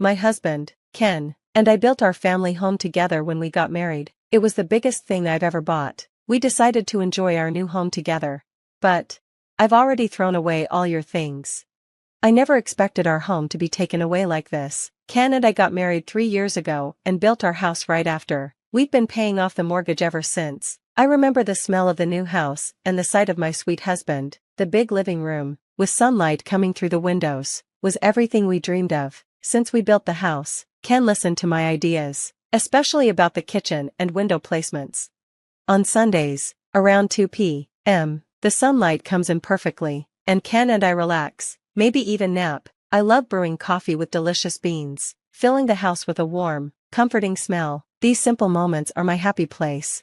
my husband, Ken, and I built our family home together when we got married. It was the biggest thing I've ever bought. We decided to enjoy our new home together. But I've already thrown away all your things. I never expected our home to be taken away like this. Ken and I got married 3 years ago and built our house right after. We've been paying off the mortgage ever since. I remember the smell of the new house and the sight of my sweet husband. The big living room, with sunlight coming through the windows, was everything we dreamed of. Since we built the house, Ken listened to my ideas, especially about the kitchen and window placements. On Sundays, around 2 p.m., the sunlight comes in perfectly, and Ken and I relax, maybe even nap. I love brewing coffee with delicious beans, filling the house with a warm, comforting smell. These simple moments are my happy place.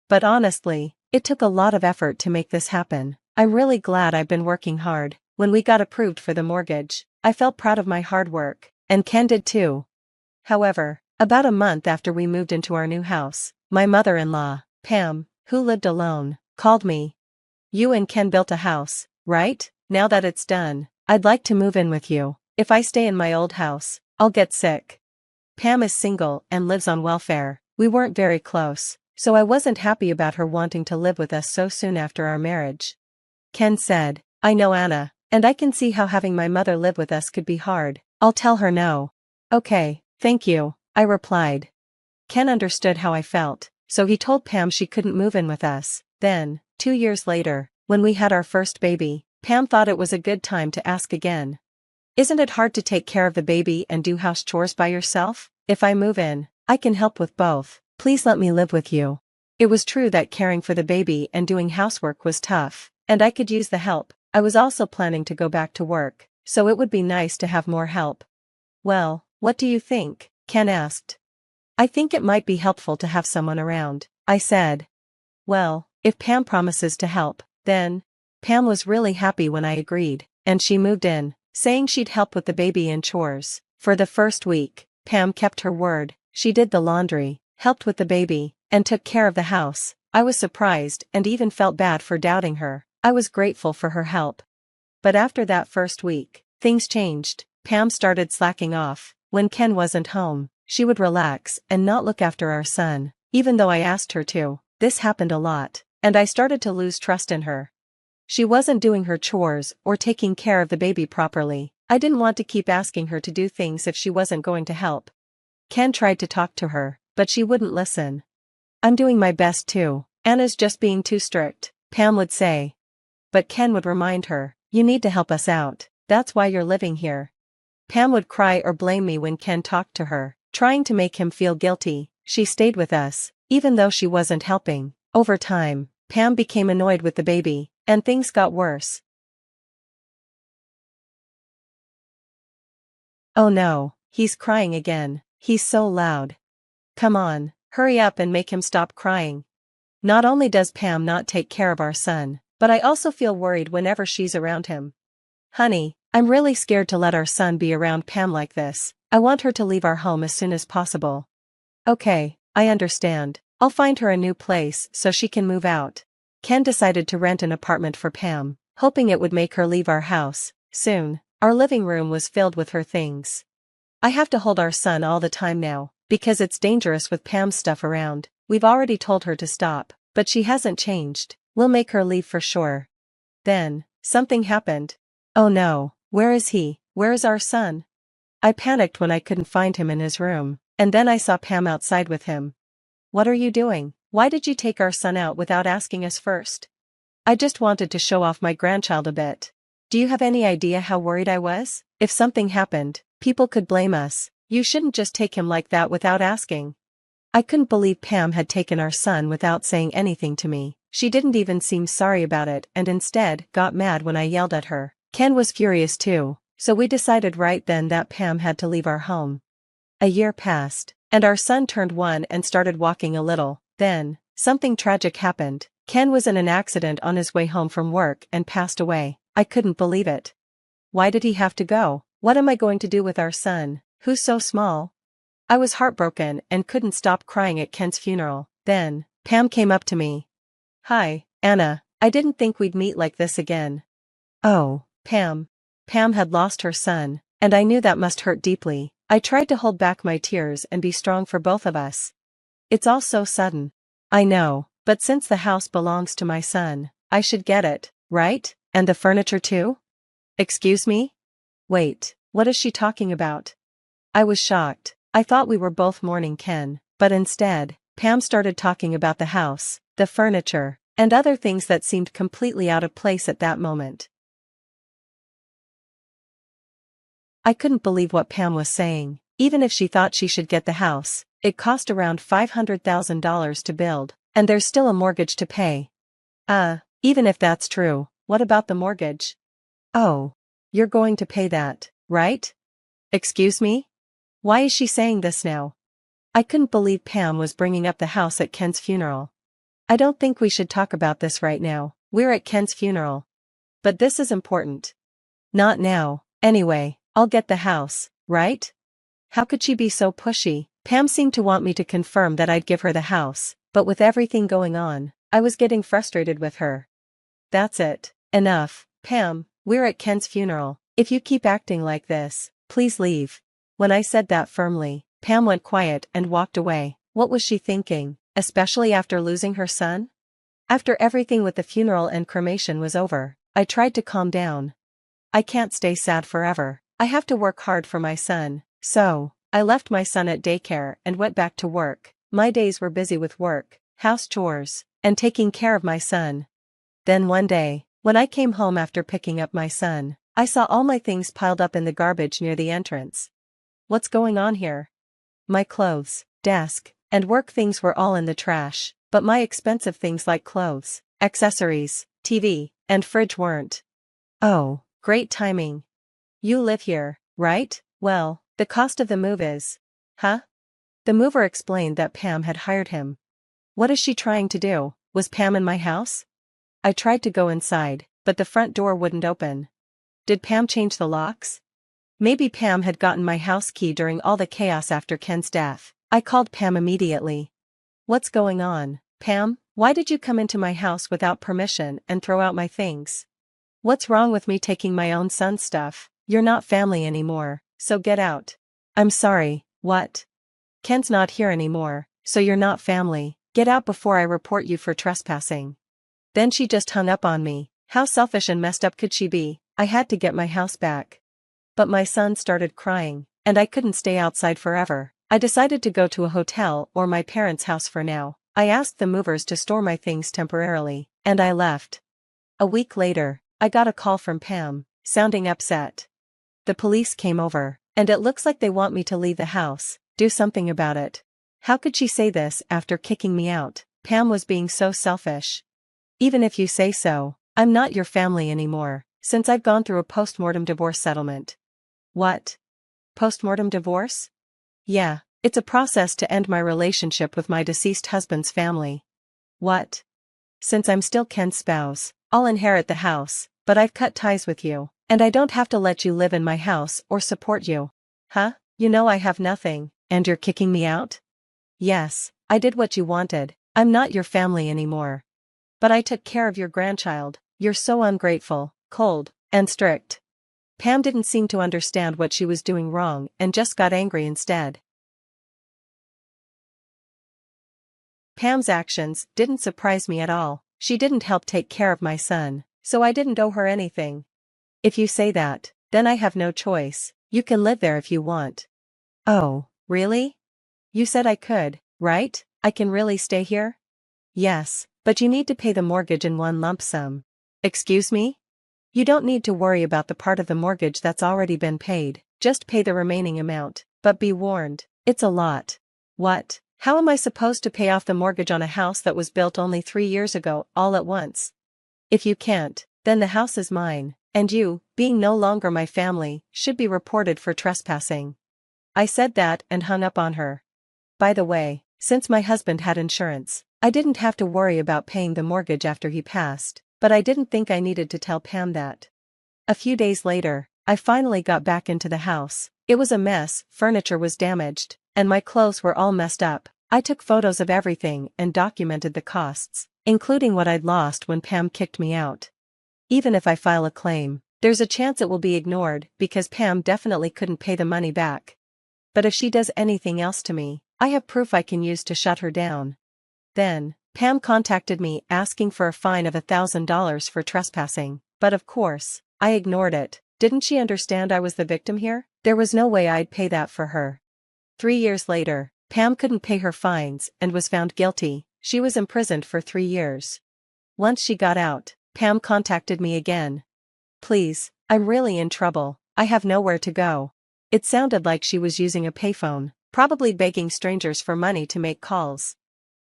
But honestly, it took a lot of effort to make this happen. I'm really glad I've been working hard. When we got approved for the mortgage, I felt proud of my hard work, and Ken did too. However, about a month after we moved into our new house, my mother-in-law, Pam, who lived alone, called me. "You and Ken built a house, right? Now that it's done, I'd like to move in with you. If I stay in my old house, I'll get sick." Pam is single and lives on welfare. We weren't very close, so I wasn't happy about her wanting to live with us so soon after our marriage. Ken said, "I know Anna, and I can see how having my mother live with us could be hard. I'll tell her no." "Okay, thank you," I replied. Ken understood how I felt, so he told Pam she couldn't move in with us. Then, 2 years later, when we had our first baby, Pam thought it was a good time to ask again. "Isn't it hard to take care of the baby and do house chores by yourself? If I move in, I can help with both. Please let me live with you." It was true that caring for the baby and doing housework was tough, and I could use the help. I was also planning to go back to work, so it would be nice to have more help. "Well, what do you think?" Ken asked. "I think it might be helpful to have someone around," I said. "Well, if Pam promises to help, then..." Pam was really happy when I agreed, and she moved in, saying she'd help with the baby and chores. For the first week, Pam kept her word. She did the laundry, helped with the baby, and took care of the house. I was surprised and even felt bad for doubting her. I was grateful for her help. But after that first week, things changed. Pam started slacking off. When Ken wasn't home, she would relax and not look after our son, even though I asked her to. This happened a lot, and I started to lose trust in her. She wasn't doing her chores or taking care of the baby properly. I didn't want to keep asking her to do things if she wasn't going to help. Ken tried to talk to her, but she wouldn't listen. "I'm doing my best too. Anna's just being too strict," Pam would say. But Ken would remind her, "You need to help us out. That's why you're living here." Pam would cry or blame me when Ken talked to her, trying to make him feel guilty. She stayed with us, even though she wasn't helping. Over time, Pam became annoyed with the baby, and things got worse. "Oh no, he's crying again. He's so loud. Come on, hurry up and make him stop crying." Not only does Pam not take care of our son, but I also feel worried whenever she's around him. "Honey, I'm really scared to let our son be around Pam like this. I want her to leave our home as soon as possible." "Okay, I understand. I'll find her a new place so she can move out." Ken decided to rent an apartment for Pam, hoping it would make her leave our house. Soon, our living room was filled with her things. I have to hold our son all the time now, because it's dangerous with Pam's stuff around. We've already told her to stop, but she hasn't changed. We'll make her leave for sure. Then, something happened. "Oh no, where is he? Where is our son?" I panicked when I couldn't find him in his room, and then I saw Pam outside with him. "What are you doing? Why did you take our son out without asking us first?" "I just wanted to show off my grandchild a bit." "Do you have any idea how worried I was? If something happened, people could blame us. You shouldn't just take him like that without asking." I couldn't believe Pam had taken our son without saying anything to me. She didn't even seem sorry about it and instead got mad when I yelled at her. Ken was furious too, so we decided right then that Pam had to leave our home. A year passed, and our son turned 1 and started walking a little. Then, something tragic happened. Ken was in an accident on his way home from work and passed away. I couldn't believe it. Why did he have to go? What am I going to do with our son, who's so small? I was heartbroken and couldn't stop crying at Ken's funeral. Then, Pam came up to me. "Hi, Anna, I didn't think we'd meet like this again." "Oh, Pam." Pam had lost her son, and I knew that must hurt deeply. I tried to hold back my tears and be strong for both of us. It's all so sudden. I know, but since the house belongs to my son, I should get it, right? And the furniture too? Excuse me? Wait, what is she talking about? I was shocked. I thought we were both mourning Ken, but instead, Pam started talking about the house, the furniture, and other things that seemed completely out of place at that moment. I couldn't believe what Pam was saying. Even if she thought she should get the house, it cost around $500,000 to build, and there's still a mortgage to pay. Even if that's true, what about the mortgage? Oh, you're going to pay that, right? Excuse me? Why is she saying this now? I couldn't believe Pam was bringing up the house at Ken's funeral. I don't think we should talk about this right now. We're at Ken's funeral. But this is important. Not now. Anyway, I'll get the house, right? How could she be so pushy? Pam seemed to want me to confirm that I'd give her the house, but with everything going on, I was getting frustrated with her. That's it. Enough, Pam, we're at Ken's funeral. If you keep acting like this, please leave. When I said that firmly, Pam went quiet and walked away. What was she thinking, especially after losing her son? After everything with the funeral and cremation was over, I tried to calm down. I can't stay sad forever. I have to work hard for my son. So, I left my son at daycare and went back to work. My days were busy with work, house chores, and taking care of my son. Then one day, when I came home after picking up my son, I saw all my things piled up in the garbage near the entrance. What's going on here? My clothes, desk, and work things were all in the trash, but my expensive things like clothes, accessories, TV, and fridge weren't. Oh, great timing. You live here, right? Well, the cost of the move is... Huh? The mover explained that Pam had hired him. What is she trying to do? Was Pam in my house? I tried to go inside, but the front door wouldn't open. Did Pam change the locks? Maybe Pam had gotten my house key during all the chaos after Ken's death. I called Pam immediately. What's going on, Pam? Why did you come into my house without permission and throw out my things? What's wrong with me taking my own son's stuff? You're not family anymore, so get out. I'm sorry, what? Ken's not here anymore, so you're not family. Get out before I report you for trespassing. Then she just hung up on me. How selfish and messed up could she be? I had to get my house back. But my son started crying, and I couldn't stay outside forever. I decided to go to a hotel or my parents' house for now. I asked the movers to store my things temporarily, and I left. A week later, I got a call from Pam, sounding upset. The police came over, and it looks like they want me to leave the house, do something about it. How could she say this after kicking me out? Pam was being so selfish. Even if you say so, I'm not your family anymore, since I've gone through a post-mortem divorce settlement. What? Post-mortem divorce? Yeah, it's a process to end my relationship with my deceased husband's family. What? Since I'm still Ken's spouse, I'll inherit the house, but I've cut ties with you, and I don't have to let you live in my house or support you. Huh? You know I have nothing, and you're kicking me out? Yes, I did what you wanted. I'm not your family anymore. But I took care of your grandchild. You're so ungrateful, cold, and strict. Pam didn't seem to understand what she was doing wrong and just got angry instead. Pam's actions didn't surprise me at all. She didn't help take care of my son, so I didn't owe her anything. If you say that, then I have no choice. You can live there if you want. Oh, really? You said I could, right? I can really stay here? Yes, but you need to pay the mortgage in one lump sum. Excuse me? You don't need to worry about the part of the mortgage that's already been paid, just pay the remaining amount, but be warned, it's a lot. What? How am I supposed to pay off the mortgage on a house that was built only 3 years ago all at once? If you can't, then the house is mine, and you, being no longer my family, should be reported for trespassing. I said that and hung up on her. By the way, since my husband had insurance, I didn't have to worry about paying the mortgage after he passed, but I didn't think I needed to tell Pam that. A few days later, I finally got back into the house. It was a mess, furniture was damaged, and my clothes were all messed up. I took photos of everything and documented the costs, including what I'd lost when Pam kicked me out. Even if I file a claim, there's a chance it will be ignored because Pam definitely couldn't pay the money back. but if she does anything else to me, I have proof I can use to shut her down. Then, Pam contacted me asking for a fine of $1,000 for trespassing, but of course, I ignored it. Didn't she understand I was the victim here? There was no way I'd pay that for her. 3 years later, Pam couldn't pay her fines and was found guilty. She was imprisoned for 3 years. Once she got out, Pam contacted me again. Please, I'm really in trouble, I have nowhere to go. It sounded like she was using a payphone, probably begging strangers for money to make calls.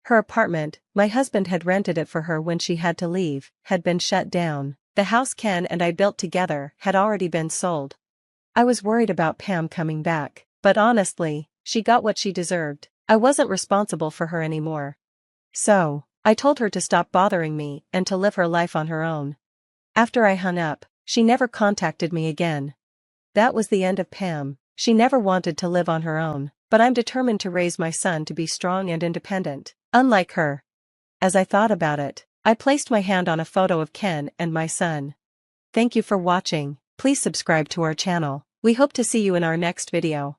Her apartment, my husband had rented it for her when she had to leave, had been shut down. The house Ken and I built together had already been sold. I was worried about Pam coming back, but honestly, she got what she deserved. I wasn't responsible for her anymore. So, I told her to stop bothering me and to live her life on her own. After I hung up, she never contacted me again. That was the end of Pam. She never wanted to live on her own, but I'm determined to raise my son to be strong and independent, unlike her. As I thought about it, I placed my hand on a photo of Ken and my son. Thank you for watching. Please subscribe to our channel. We hope to see you in our next video.